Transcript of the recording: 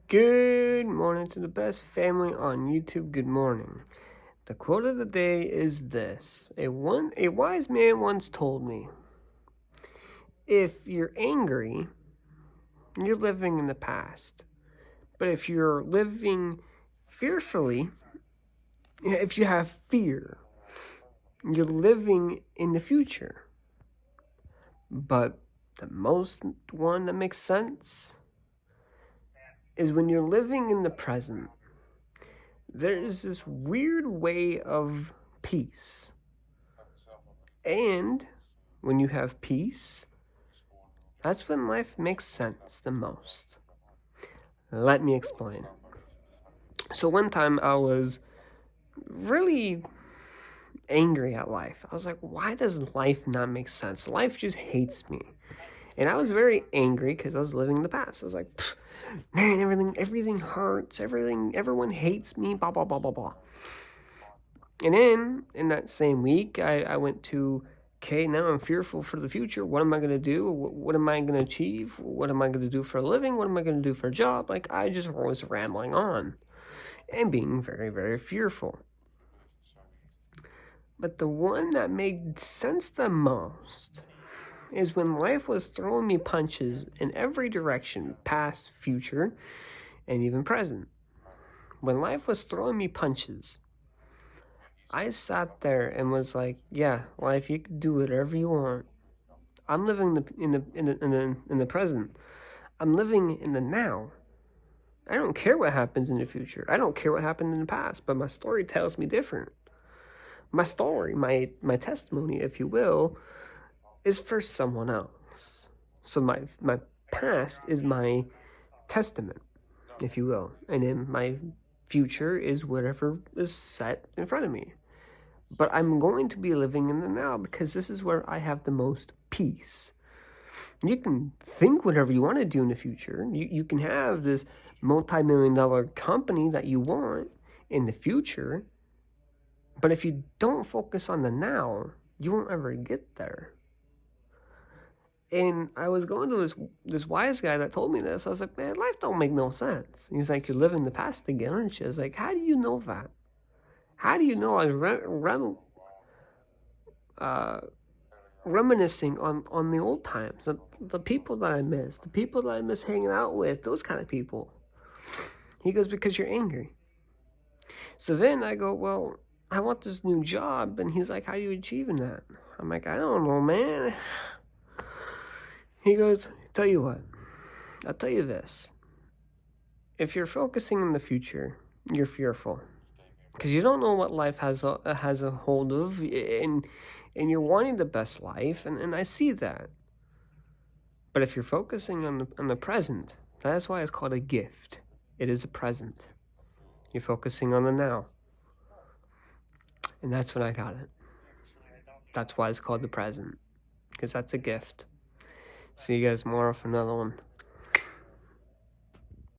Good morning to the best family on YouTube. Good morning. The quote of the day is this. A wise man once told me, if you're angry, you're living in the past. But if you're living fearfully, if you have fear, you're living in the future. But the most one that makes sense is when you're living in the present. There is this weird way of peace. And when you have peace, that's when life makes sense the most. Let me explain. So one time I was really angry at life. I was like, why does life not make sense? Life just hates me. And I was very angry because I was living in the past. I was like, man, everything hurts. Everyone hates me, blah, blah, blah, blah, blah. And then in that same week, I went to, okay, now I'm fearful for the future. What am I going to do? What am I going to achieve? What am I going to do for a living? What am I going to do for a job? Like, I just was rambling on and being very, very fearful. But the one that made sense the most is when life was throwing me punches in every direction, past, future, and even present. When life was throwing me punches, I sat there and was like, yeah, life, you can do whatever you want. I'm living in the present. I'm living in the now. I don't care what happens in the future. I don't care what happened in the past, but my story tells me different. My story, my testimony, if you will, is for someone else. So my past is my testament, if you will, and then my future is whatever is set in front of me. But I'm going to be living in the now because this is where I have the most peace. You can think whatever you want to do in the future. You can have this multi-million-dollar company that you want in the future. But if you don't focus on the now, you won't ever get there. And I was going to this wise guy that told me this. I was like, man, life don't make no sense. He's like, you're living the past again, aren't you? I was like, how do you know that? How do you know? I was reminiscing on the old times, the people that I miss, the people that I miss hanging out with, those kind of people. He goes, because you're angry. So then I go, well, I want this new job. And he's like, how are you achieving that? I'm like, I don't know, man. He goes, tell you what, I'll tell you this. If you're focusing on the future, you're fearful. Because you don't know what life has a hold of, and you're wanting the best life, and I see that. But if you're focusing on the present, that's why it's called a gift. It is a present. You're focusing on the now. And that's when I got it. That's why it's called the present. Because that's a gift. See you guys tomorrow for another one.